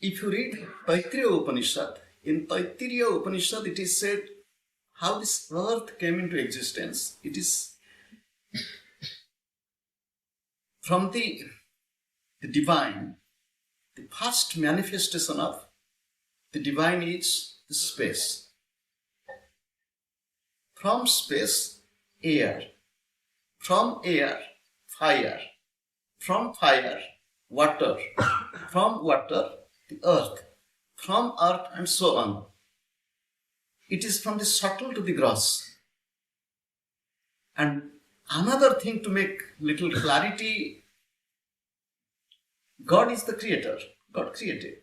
If you read Taittiriya Upanishad, in Taittiriya Upanishad it is said how this earth came into existence. It is from the divine. The first manifestation of the divine is the space. From space, air. From air, fire. From fire, water. From water, the earth. From earth, and so on. It is from the subtle to the gross. And another thing to make little clarity, God is the creator. God created.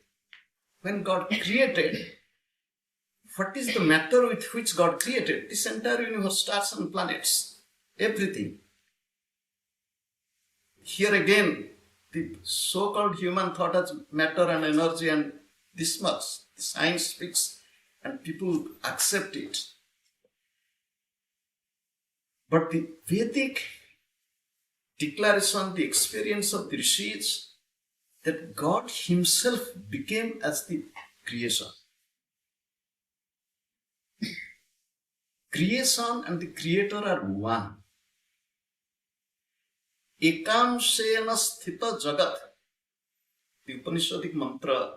When God created, what is the matter with which God created? This entire universe, stars and planets, everything. Here again, the so-called human thought as matter and energy and this much. Science speaks and people accept it. But the Vedic declaration, the experience of the rishis, that God himself became as the creation. Creation and the creator are one. Ekamshena sthita jagat, the Upanishadic mantra,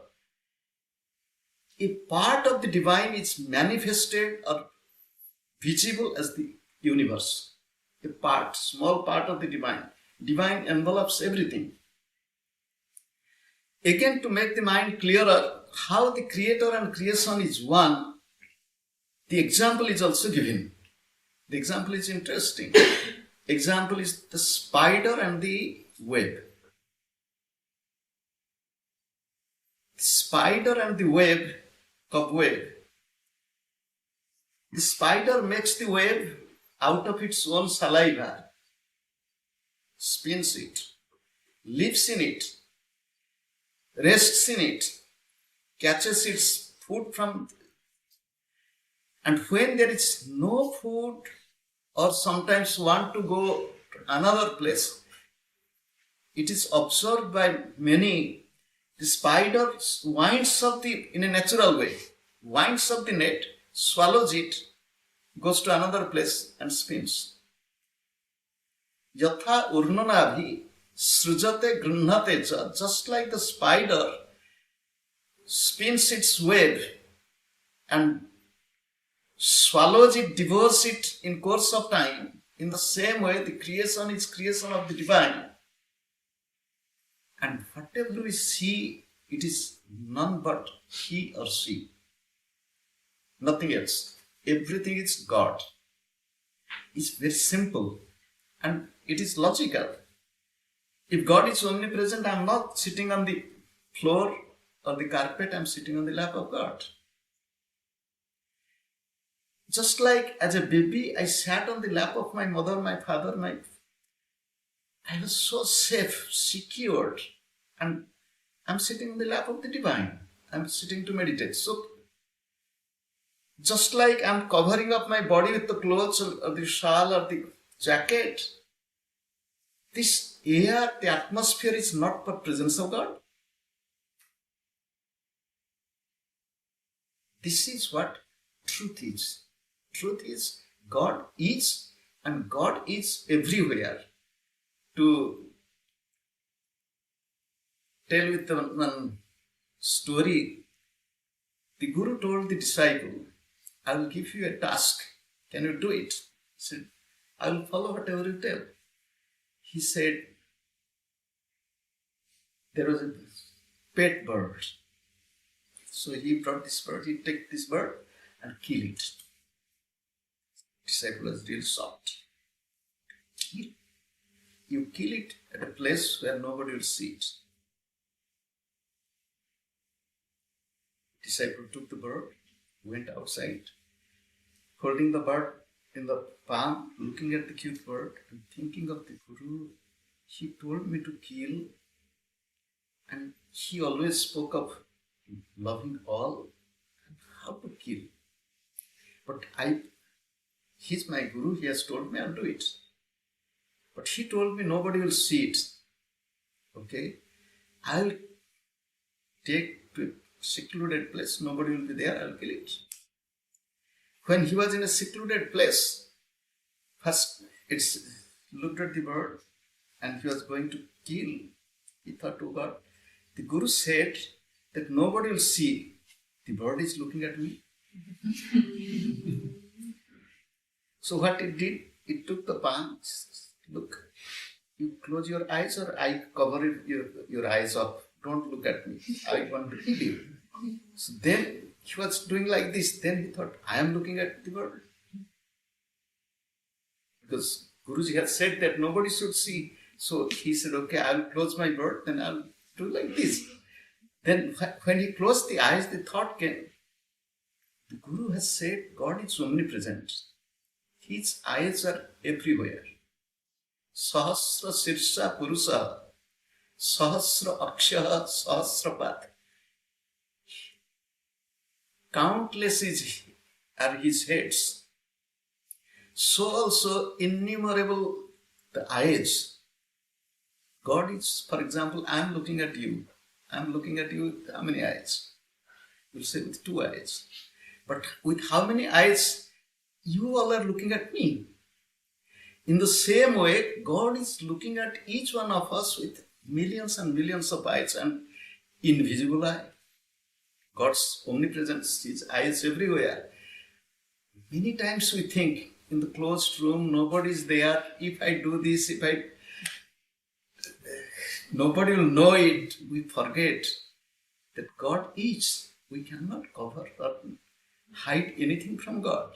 a part of the divine is manifested or visible as the universe. A part, small part of the divine. Divine envelops everything. Again, to make the mind clearer, how the creator and creation is one, the example is also given. The example is interesting. Example is the spider and the web. The spider and the web, cobweb. The spider makes the web out of its own saliva, spins it, lives in it, rests in it, catches its food from, and when there is no food or sometimes want to go to another place, it is observed by many, the spider winds up in a natural way, winds up the net, swallows it, goes to another place and spins. Yatha urnanabhi srujate grunhate cha, just like the spider spins its web and swallows it, devours it in course of time, in the same way the creation is creation of the divine. And whatever we see, it is none but he or she. Nothing else. Everything is God. It's very simple and it is logical. If God is omnipresent, I am not sitting on the floor or the carpet, I am sitting on the lap of God. Just like as a baby, I sat on the lap of my mother, my father, I was so safe, secured, and I'm sitting on the lap of the divine. I'm sitting to meditate. So, just like I'm covering up my body with the clothes or the shawl or the jacket, this air, the atmosphere is not but presence of God. This is what truth is. Truth is God is, and God is everywhere. To tell with one story, the Guru told the disciple, I will give you a task. Can you do it? He said, I will follow whatever you tell. He said, there was a pet bird. So he brought this bird, he take this bird and kill it. Disciple was real shocked. You kill it at a place where nobody will see it. Disciple took the bird, went outside, holding the bird in the palm, looking at the cute bird and thinking of the Guru. He told me to kill, and he always spoke of loving all and how to kill. But he's my Guru, he has told me I'll do it. But he told me nobody will see it. Okay? I'll take to a secluded place. Nobody will be there. I'll kill it. When he was in a secluded place, first it's looked at the bird and he was going to kill. He thought, oh God, the Guru said that nobody will see. The bird is looking at me. So what it did, it took the palm. Look, you close your eyes or I cover your eyes up. Don't look at me. I want to kill you. So then he was doing like this. Then he thought, I am looking at the bird. Because Guruji had said that nobody should see. So he said, okay, I'll close my bird, then I'll do like this. Then when he closed the eyes, the thought came, the Guru has said God is omnipresent. His eyes are everywhere. Sahasra Sirsha Purusa, Sahasra Akshaha Sahasrapat. Countless are his heads. So also innumerable the eyes. God is, for example, I am looking at you. I am looking at you with how many eyes? You'll say with 2 eyes. But with how many eyes you all are looking at me? In the same way, God is looking at each one of us with millions and millions of eyes and invisible eye. God's omnipresence, His eyes everywhere. Many times we think in the closed room, nobody is there. If I do this, nobody will know it. We forget that God is. We cannot cover or hide anything from God.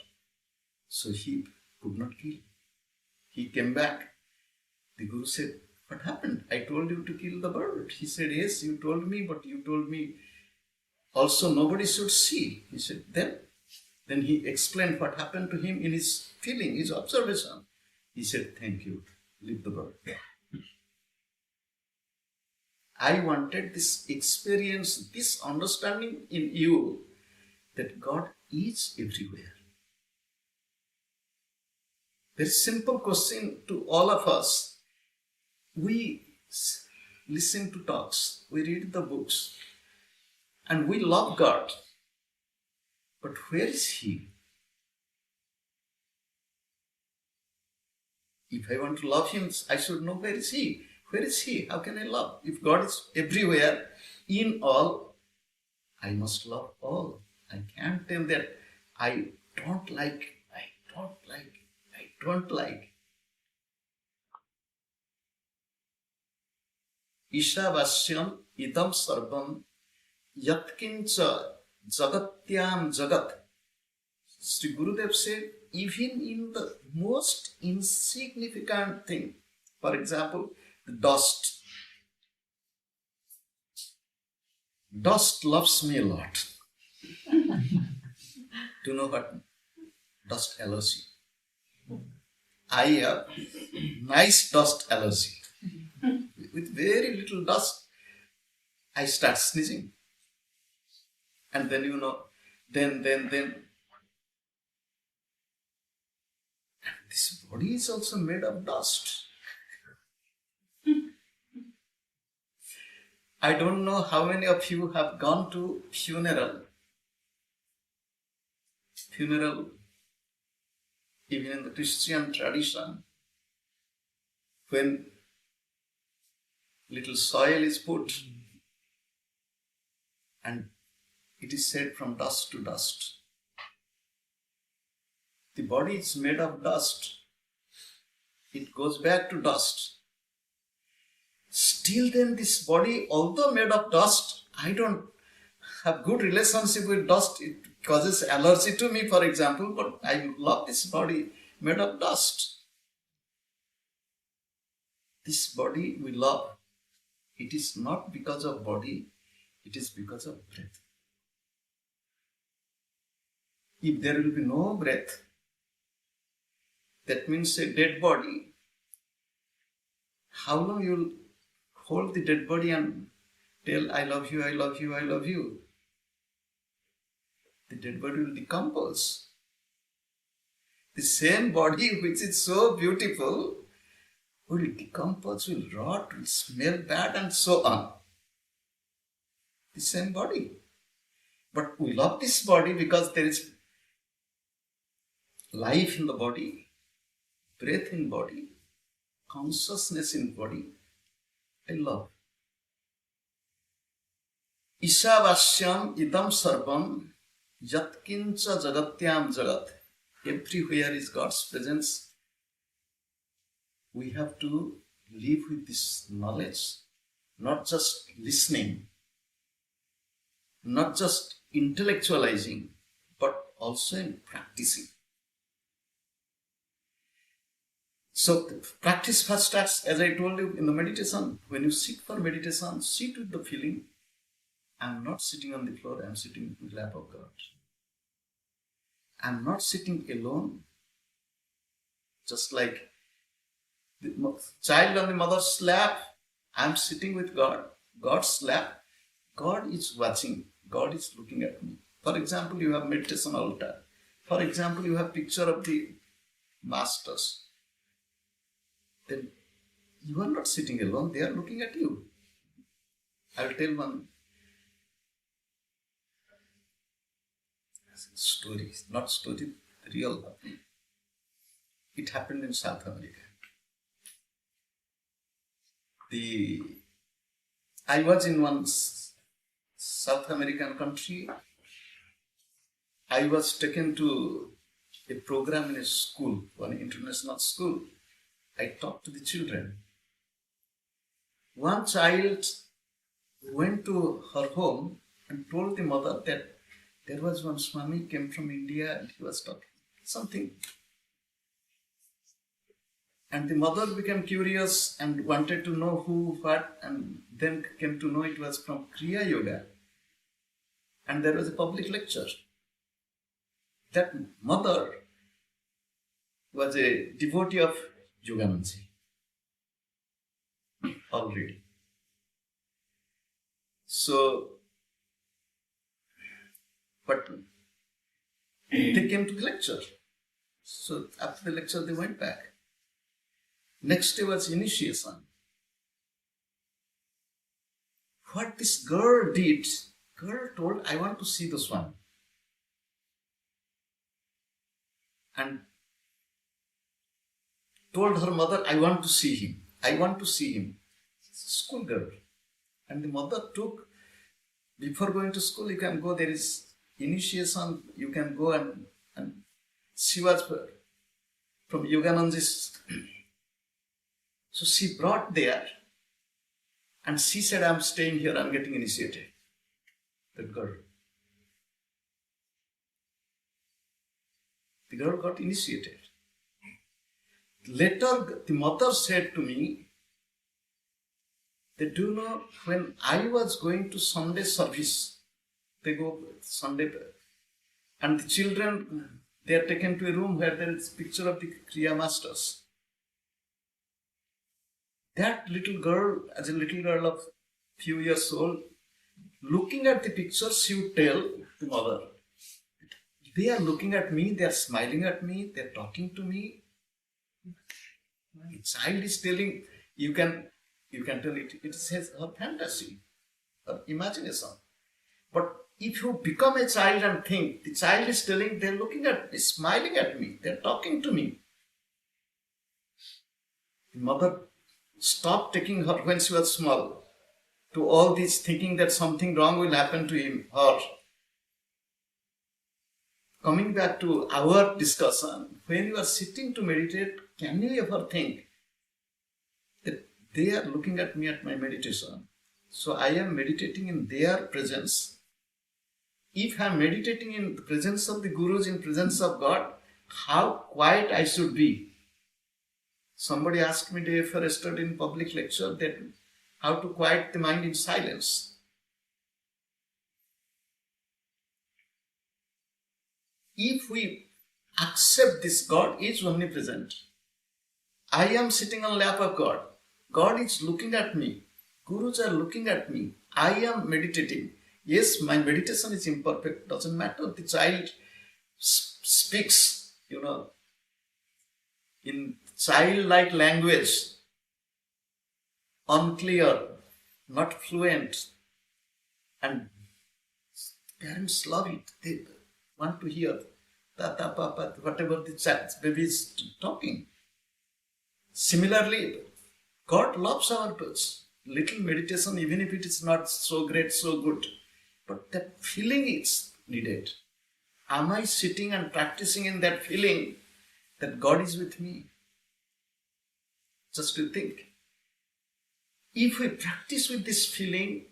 So he could not kill. He came back. The Guru said, what happened? I told you to kill the bird. He said, yes, you told me, but you told me also nobody should see. He said, then he explained what happened to him in his feeling, his observation. He said, thank you, leave the bird. I wanted this experience, this understanding in you that God is everywhere. Very simple question to all of us. We listen to talks, we read the books, and we love God. But where is He? If I want to love Him, I should know where is He. Where is He? How can I love? If God is everywhere, in all, I must love all. I can't tell that I don't like. Isha idam sarvam yatkincha jagatyam jagat. Sri Gurudev said, even in the most insignificant thing, for example, the dust. Dust loves me a lot. Do you know what? Dust allergy. I have nice dust allergy. With very little dust, I start sneezing. And then then this body is also made of dust. I don't know how many of you have gone to funeral, even in the Christian tradition, when little soil is put and it is said from dust to dust. The body is made of dust. It goes back to dust. Still then this body, although made of dust, I don't have good relationship with dust. It causes allergy to me, for example, but I love this body made of dust. This body we love. It is not because of body, it is because of breath. If there will be no breath, that means a dead body. How long you will hold the dead body and tell, I love you, I love you, I love you? The dead body will decompose. The same body which is so beautiful will decompose, will rot, will smell bad, and so on. the same body. But we love this body because there is life in the body, breath in body, consciousness in body. I love. Ishavasyam idam sarvam yatkincha jagatyam jagat. Everywhere is God's presence. We have to live with this knowledge, not just listening, not just intellectualizing, but also in practicing. So the practice first starts, as I told you, in the meditation. When you sit for meditation, sit with the feeling, I'm not sitting on the floor, I'm sitting in the lap of God. I'm not sitting alone, just like the child on the mother's lap. I'm sitting with God, God's lap. God is watching, God is looking at me. For example, you have meditation altar. For example, you have picture of the masters. Then you are not sitting alone, they are looking at you. I will tell one story, not story, real. It happened in South America. I was in one South American country. I was taken to a program in a school, one international school. I talked to the children. One child went to her home and told the mother that there was one Swami came from India and he was talking something. And the mother became curious and wanted to know who, what, and then came to know it was from Kriya Yoga. And there was a public lecture. That mother was a devotee of Yoganandaji already. So, but they came to the lecture. So after the lecture they went back. Next day was initiation. What this girl did, girl told, I want to see this one. And told her mother, I want to see him. I want to see him. School girl. And the mother took, before going to school, you can go, there is initiation, you can go and she was from Yoganandaji's. So she brought there and she said, I'm staying here, I'm getting initiated. That girl. The girl got initiated. Later, the mother said to me, they do know when I was going to Sunday service, they go Sunday, and the children, they are taken to a room where there is a picture of the Kriya Masters. That little girl, as a little girl of few years old, looking at the picture, she would tell the mother, they are looking at me, they are smiling at me, they are talking to me. The child is telling, you can tell it is her fantasy, her imagination. But if you become a child and think, the child is telling, they are looking at me, smiling at me, they are talking to me. The mother stopped taking her when she was small to all this, thinking that something wrong will happen to him, her. Coming back to our discussion, when you are sitting to meditate, can you ever think that they are looking at me at my meditation? So I am meditating in their presence. If I am meditating in the presence of the Gurus, in presence of God, how quiet I should be. Somebody asked me yesterday in public lecture that how to quiet the mind in silence. If we accept this, God is omnipresent. I am sitting on lap of God. God is looking at me. Gurus are looking at me. I am meditating. Yes, my meditation is imperfect. Doesn't matter. The child speaks, in childlike language, unclear, not fluent. And parents love it. They want to hear tata, papa, whatever the baby is talking. Similarly, God loves our little meditation, even if it is not so great, so good. But that feeling is needed. Am I sitting and practicing in that feeling that God is with me? Just to think. If we practice with this feeling,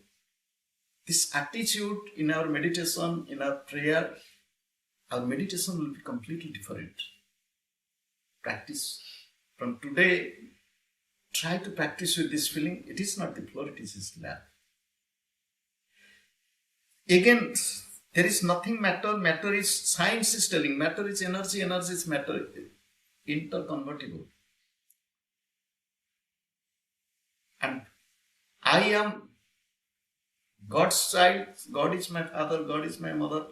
this attitude in our meditation, in our prayer, our meditation will be completely different. Practice. From today, try to practice with this feeling. It is not the floor, it is his lap. Again, there is nothing matter. Matter is, science is telling, matter is energy, energy is matter. Interconvertible. And I am God's child. God is my father, God is my mother.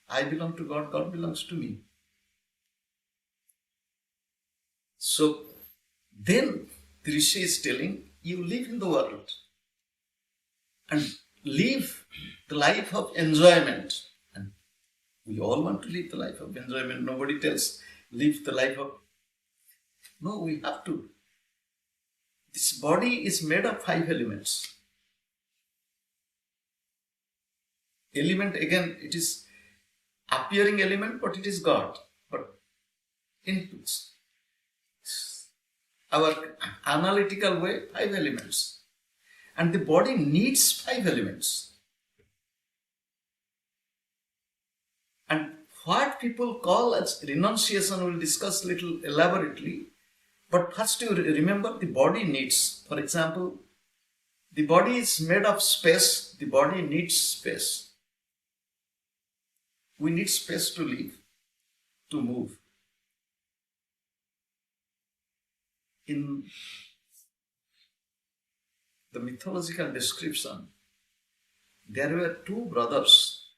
I belong to God, God belongs to me. So then the Rishi is telling, you live in the world and live the life of enjoyment. And we all want to live the life of enjoyment. Nobody tells, live the life of... No, we have to. This body is made of 5 elements. Element, again, it is appearing element, but it is God. But inputs. Our analytical way, 5 elements. And the body needs 5 elements. And what people call as renunciation, we'll discuss little elaborately. But first you remember the body needs. For example, the body is made of space. The body needs space. We need space to live, to move. In the mythological description, there were 2 brothers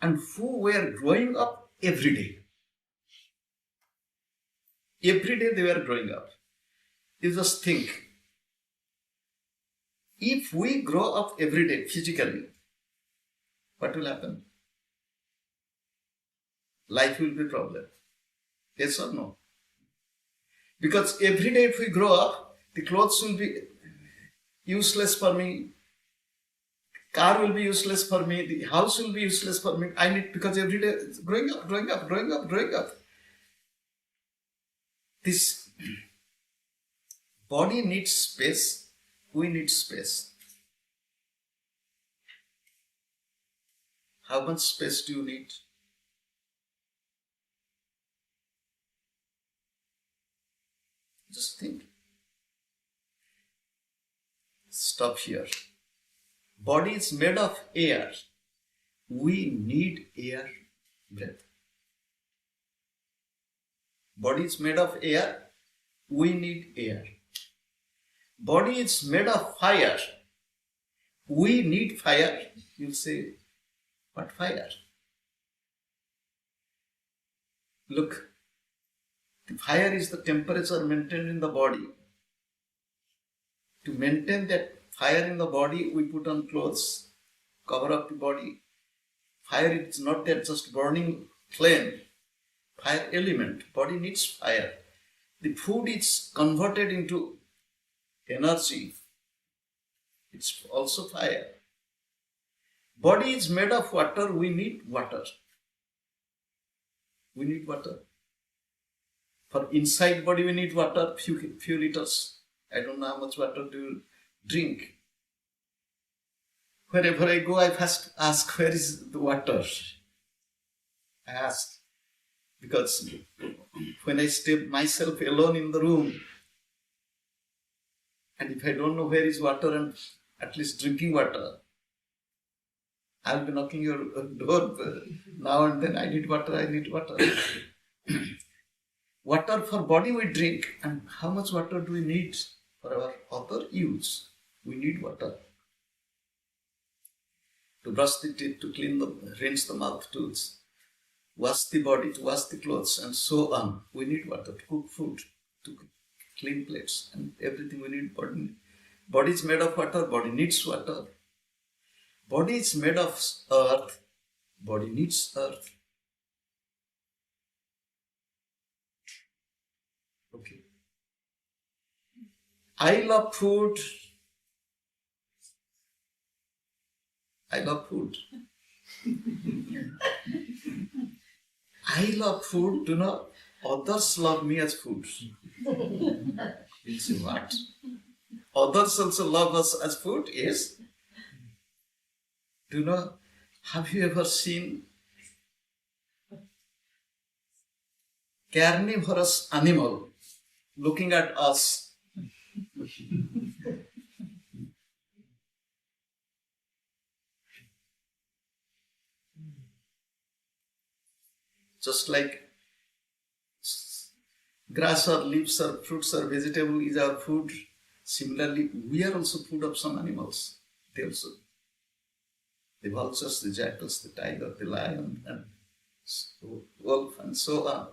and who were growing up every day. Every day they were growing up. You just think, if we grow up every day physically, what will happen? Life will be a problem. Yes or no? Because every day if we grow up, the clothes will be useless for me, car will be useless for me, the house will be useless for me. I need, because every day growing up. This body needs space, we need space. How much space do you need? Just think. Stop here. Body is made of air. We need air, breath. Body is made of air. We need air. Body is made of fire. We need fire. You'll say, what fire? Look, the fire is the temperature maintained in the body. To maintain that fire in the body, we put on clothes, cover up the body. Fire is not that just burning flame. Fire element. Body needs fire. The food is converted into energy. It's also fire. Body is made of water. We need water. We need water. For inside body, we need water, few liters. I don't know how much water do you drink. Wherever I go, I first ask, where is the water? I ask. Because when I stay myself alone in the room, and if I don't know where is water and at least drinking water, I'll be knocking your door now and then. I need water. Water for body we drink, and how much water do we need for our other use? We need water. To brush the teeth, to rinse the mouth, to wash the body, to wash the clothes, and so on. We need water to cook food, to clean plates, and everything we need. Body is made of water, body needs water. Body is made of earth. Body needs earth. Okay. I love food. I love food. I love food. Do not others love me as food. You see what? Others also love us as food. Yes. Do you know? Have you ever seen carnivorous animal looking at us? Just like grass or leaves or fruits or vegetable is our food. Similarly, we are also food of some animals. They also, the vultures, the jackals, the tiger, the lion, and wolf, and so on.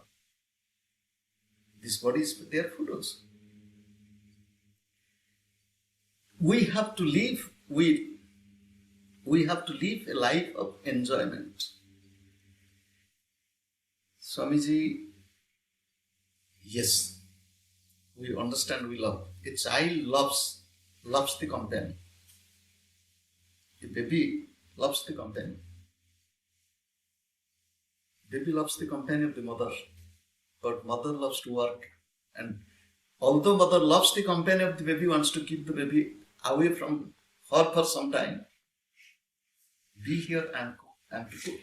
This body is their food also. We have to live. We have to live a life of enjoyment. Swamiji, yes, we understand, we love. A child loves the companion. The baby loves the companion. Baby loves the companion of the mother, but mother loves to work. And although mother loves the companion of the baby, wants to keep the baby away from her for some time, be here and to cook.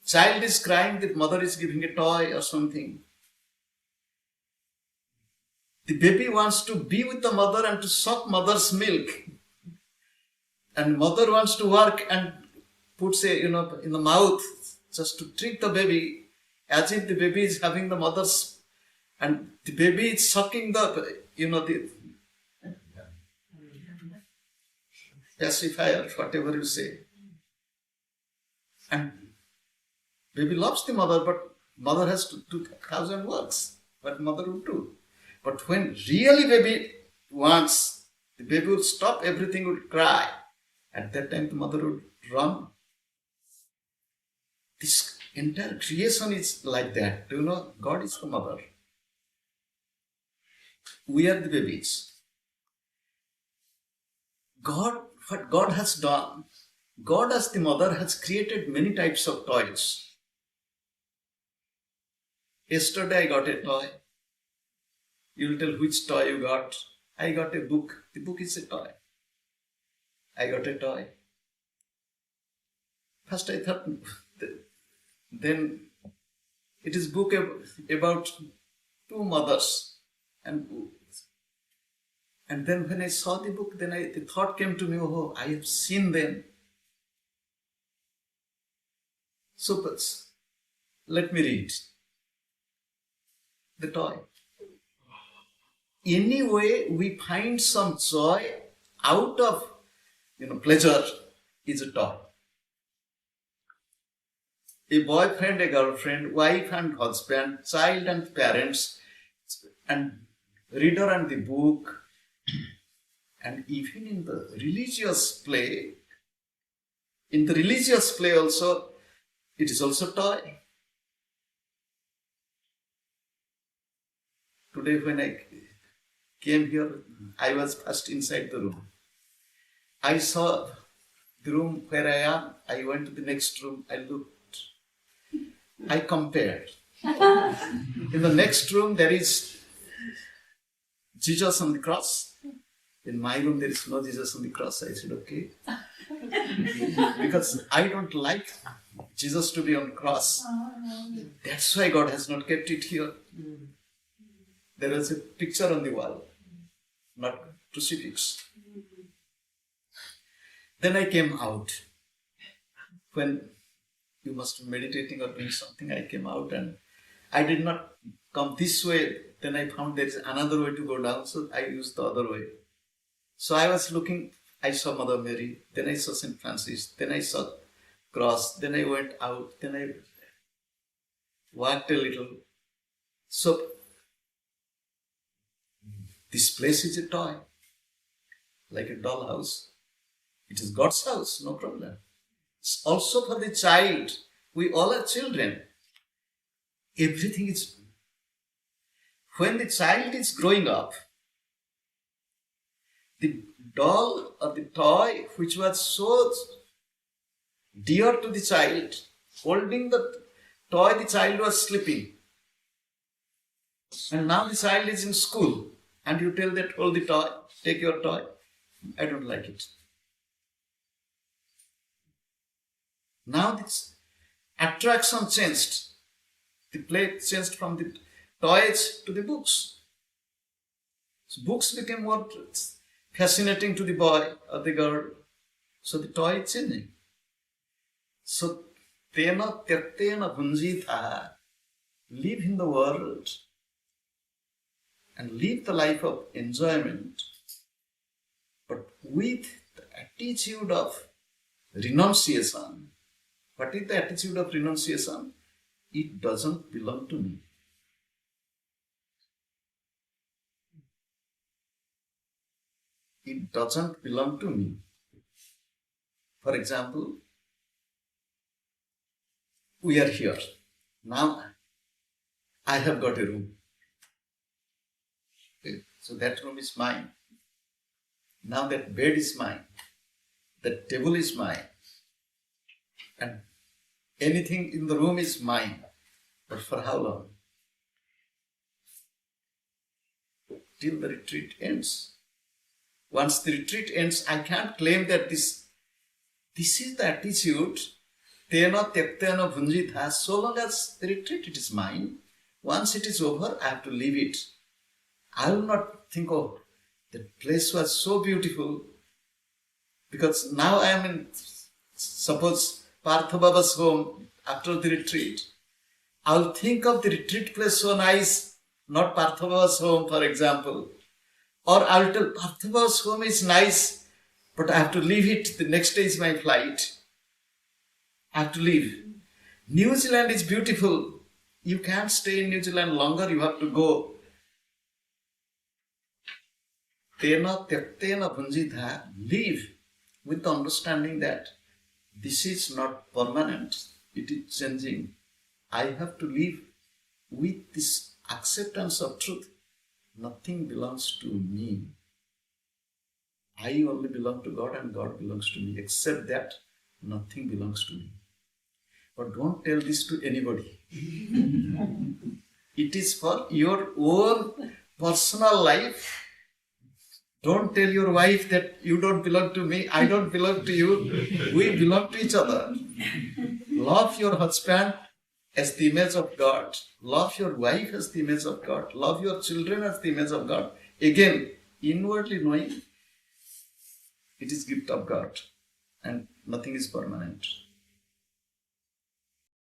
Child is crying, the mother is giving a toy or something. The baby wants to be with the mother and to suck mother's milk. And mother wants to work and puts in the mouth just to trick the baby, as if the baby is having the mother's, and the baby is sucking the pacifier, whatever you say. And baby loves the mother, but mother has to do 1,000 works. What mother would do. But when really baby wants, the baby would stop, everything would cry. At that time the mother would run. This entire creation is like that. Do you know? God is the mother. We are the babies. What God has done, God as the mother has created many types of toys. Yesterday I got a toy. You will tell which toy you got. I got a book. The book is a toy. I got a toy. First I thought, then it is book about two mothers. And then when I saw the book, then the thought came to me, oh, I have seen them. So let me read the toy. Anyway, we find some joy out of pleasure is a toy. A boyfriend, a girlfriend, wife and husband, child and parents, and reader and the book, and even in the religious play. In the religious play also, it is also toy. Today when I came here, I was first inside the room. I saw the room where I am. I went to the next room. I looked. I compared. In the next room, there is Jesus on the cross. In my room, there is no Jesus on the cross. I said, okay. Because I don't like Jesus to be on the cross. That's why God has not kept it here. There was a picture on the wall, not crucifix. Then I came out. When you must be meditating or doing something, I came out and I did not come this way. Then I found there is another way to go down, so I used the other way. So I was looking, I saw Mother Mary, then I saw St. Francis, then I saw cross, then I went out, then I walked a little. So this place is a toy, like a dollhouse. It is God's house, no problem. It's also for the child. We all are children. Everything is. When the child is growing up, the doll or the toy which was so dear to the child, holding the toy, the child was sleeping. And now the child is in school and you tell that, hold the toy, take your toy. I don't like it. Now this attraction changed. The play changed from the toys to the books. So books became more fascinating to the boy or the girl. So the toy is changing. So tena tirtena bhunjitha, live in the world and live the life of enjoyment, but with the attitude of renunciation. What is the attitude of renunciation? It doesn't belong to me. It doesn't belong to me. For example, we are here. Now I have got a room. Okay. So that room is mine. Now that bed is mine. That table is mine. And anything in the room is mine. But for how long? Till the retreat ends. Once the retreat ends, I can't claim that this is the attitude. Tena tektena bhunjitha. So long as the retreat, it is mine. Once it is over, I have to leave it. I will not think, oh, the place was so beautiful. Because now I am in, suppose, Partha Baba's home after the retreat. I will think of the retreat place so nice, not Partha Baba's home, for example. Or I will tell Partha Baba's home is nice, but I have to leave it. The next day is my flight. I have to leave. New Zealand is beautiful. You can't stay in New Zealand longer. You have to go. Tena tyaktena bhunjitha. Leave with the understanding that this is not permanent. It is changing. I have to live with this acceptance of truth. Nothing belongs to me. I only belong to God and God belongs to me. Except that, nothing belongs to me. But don't tell this to anybody. It is for your own personal life. Don't tell your wife that you don't belong to me, I don't belong to you. We belong to each other. Love your husband as the image of God. Love your wife as the image of God. Love your children as the image of God. Again, inwardly knowing it is gift of God and nothing is permanent.